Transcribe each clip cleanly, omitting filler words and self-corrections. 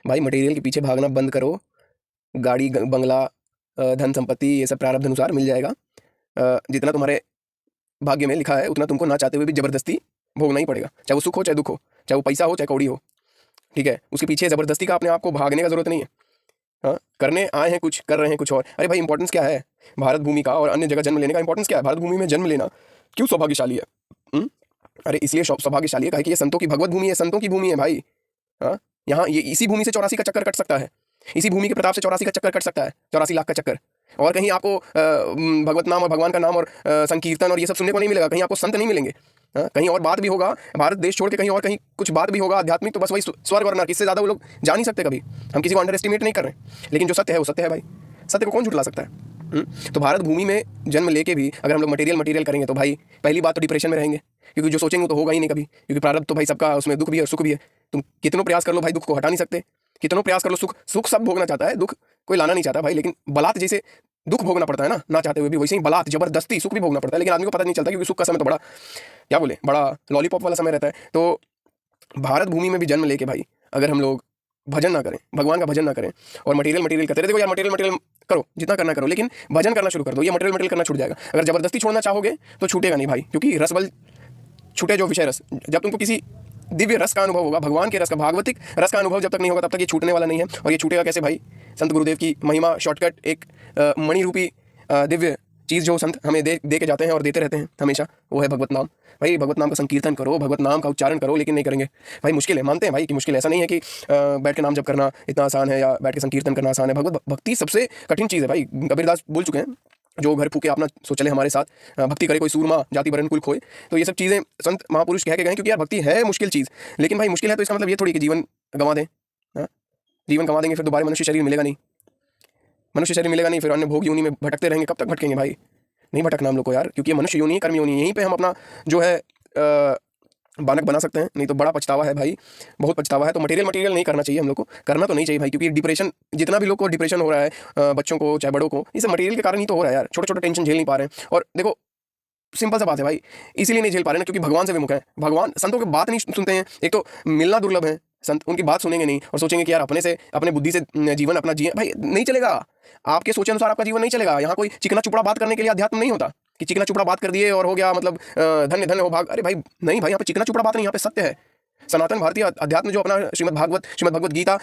भाई मटेरियल के पीछे भागना बंद करो। गाड़ी बंगला धन संपत्ति ये सब प्रारब्ध अनुसार मिल जाएगा। जितना तुम्हारे भाग्य में लिखा है उतना तुमको ना चाहते हुए भी जबरदस्ती भोगना ही पड़ेगा, चाहे वो सुख हो चाहे दुख हो, चाहे वो पैसा हो चाहे कौड़ी हो। ठीक है, उसके पीछे जबरदस्ती का अपने आप को भागने का जरूरत नहीं है। हाँ, करने आए हैं कुछ, कर रहे हैं कुछ और। अरे भाई इंपॉर्टेंस क्या है भारत भूमि का और अन्य जगह जन्म लेने का? इंपॉर्टेंस क्या है? भारत भूमि में जन्म लेना क्यों सौभाग्यशाली है? अरे इसलिए सौभाग्यशाली है कि ये संतों की भगवत भूमि है, संतों की भूमि है भाई। हाँ, यहाँ ये इसी भूमि से 84 का चक्कर कट सकता है, इसी भूमि के प्रताप से 84 का चक्कर कट सकता है, 84 लाख का चक्कर। और कहीं आपको भगवत नाम और भगवान का नाम और संकीर्तन और ये सब सुनने को नहीं मिलेगा, कहीं आपको संत नहीं मिलेंगे। हाँ, कहीं और बात भी होगा, भारत देश छोड़ के कहीं और कहीं कुछ बात भी होगा आध्यात्मिक, तो बस वही स्वर्ग और नरक, इससे ज़्यादा वो लोग जा नहीं सकते कभी। हम किसी को अंडर एस्टिमेट नहीं कर रहे हैं, लेकिन जो सत्य है वो सत्य है भाई, सत्य को कौन झुठला सकता है? तो भारत भूमि में जन्म लेके भी अगर हम लोग मटेरियल करेंगे तो भाई पहली बात तो डिप्रेशन में रहेंगे, क्योंकि जो सोचेंगे तो होगा ही नहीं कभी, क्योंकि प्रारब्ध तो भाई सबका, उसमें दुख भी है और सुख भी है। तुम कितनों प्रयास कर लो भाई दुख को हटा नहीं सकते, कितनों प्रयास कर लो, सुख सुख सब भोगना चाहता है, दुख कोई लाना नहीं चाहता भाई। लेकिन बलात् जैसे दुख भोगना पड़ता है ना चाहते हुए भी, वैसे ही बलात् जबरदस्ती सुख भी भोगना पड़ता है। लेकिन आदमी को पता नहीं चलता, क्योंकि सुख का समय तो बड़ा, क्या बोले, बड़ा लॉलीपॉप वाला समय रहता है। तो भारत भूमि में भी जन्म लेके भाई अगर हम लोग भजन ना करें, भगवान का भजन ना करें और मटेरियल करते रहे, देखो यार मटेरियल करो जितना करना करो, लेकिन भजन करना शुरू कर दो, ये मटेरियल करना छूट जाएगा। अगर जबरदस्ती छोड़ना चाहोगे तो छूटेगा नहीं भाई, क्योंकि रस बल छूटे जो विषय रस, जब तुमको किसी दिव्य रस का अनुभव होगा, भगवान के रस का, भागवतिक रस का अनुभव जब तक नहीं होगा तब तक ये छूटने वाला नहीं है। और ये छूटेगा कैसे भाई? संत गुरुदेव की महिमा शॉर्टकट, एक मणि रूपी दिव्य चीज़ जो संत हमें दे के जाते हैं और देते रहते हैं हमेशा, वो है भगवत नाम। भाई भगवत नाम का संकीर्तन करो, भगवत नाम का उच्चारण करो, लेकिन नहीं करेंगे भाई। मुश्किल है, मानते हैं भाई कि मुश्किल है, ऐसा नहीं है कि बैठ के नाम जप करना इतना आसान है या बैठ के संकीर्तन करना आसान है। भगवत भक्ति सबसे कठिन चीज़ है भाई। कबीरदास बोल चुके हैं, जो घर फूके अपना सो चले हमारे साथ, भक्ति करे कोई सूरमा जाति बरन कुल खोए। तो ये सब चीज़ें संत महापुरुष कह के गए, क्योंकि यार भक्ति है मुश्किल चीज़, लेकिन भाई मुश्किल है तो इसका मतलब ये थोड़ी कि जीवन गंवा दें। हाँ, जीवन गंवा देंगे फिर दोबारा मनुष्य शरीर मिलेगा नहीं, मनुष्य शरीर मिलेगा नहीं, फिर अन्य भोग योनि में भटकते रहेंगे। कब तक भटकेंगे भाई? नहीं भटकना हम लोग को यार, क्योंकि ये मनुष्य योनि है, कर्म योनि है, यहीं पे हम अपना जो है बानक बना सकते हैं, नहीं तो बड़ा पछतावा है भाई, बहुत पछतावा है। तो मटेरियल नहीं करना चाहिए हम लोग को, करना तो नहीं चाहिए भाई, क्योंकि डिप्रेशन, जितना भी लोग को डिप्रेशन हो रहा है, बच्चों को चाहे बड़ों को, ये सब मटेरियल के कारण ही तो हो रहा है यार। छोटे छोटे टेंशन झेल नहीं पा रहे हैं। और देखो सिंपल सा बात है भाई, इसीलिए नहीं झेल पा रहे ना क्योंकि भगवान से विमुख है। भगवान संतों की बात नहीं सुनते हैं, एक तो मिलना दुर्लभ है, संत उनकी बात सुनेंगे नहीं और सोचेंगे कि यार अपने से, अपने बुद्धि से जीवन अपना जिए। भाई नहीं चलेगा, आपके सोचे अनुसार आपका जीवन नहीं चलेगा। यहाँ कोई चिकना चुपड़ा बात करने के लिए अध्यात्म नहीं होता कि चिकना चुपड़ा बात कर दिए और हो गया मतलब धन्य धन्य हो भाग। अरे भाई नहीं भाई, यहाँ पे चिकना चुपड़ा बात नहीं, यहाँ पे सत्य है। सनातन भारतीय अध्यात्म जो अपना श्रीमद् भगवत गीता,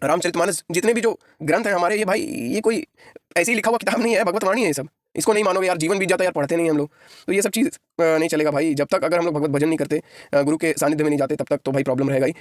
रामचरितमानस, जितने भी जो ग्रंथ हैं हमारे, ये भाई ये कोई ऐसे ही लिखा हुआ किताब नहीं है, भगवत वाणी है ये सब। इसको नहीं मानोगे यार, जीवन बीत जाता है यार, पढ़ते नहीं हम लोग, तो ये सब चीज़ नहीं चलेगा भाई। जब तक अगर हम लोग भगवत भजन नहीं करते, गुरु के सानिध्य में नहीं जाते, तब तक तो भाई प्रॉब्लम रहेगा ही।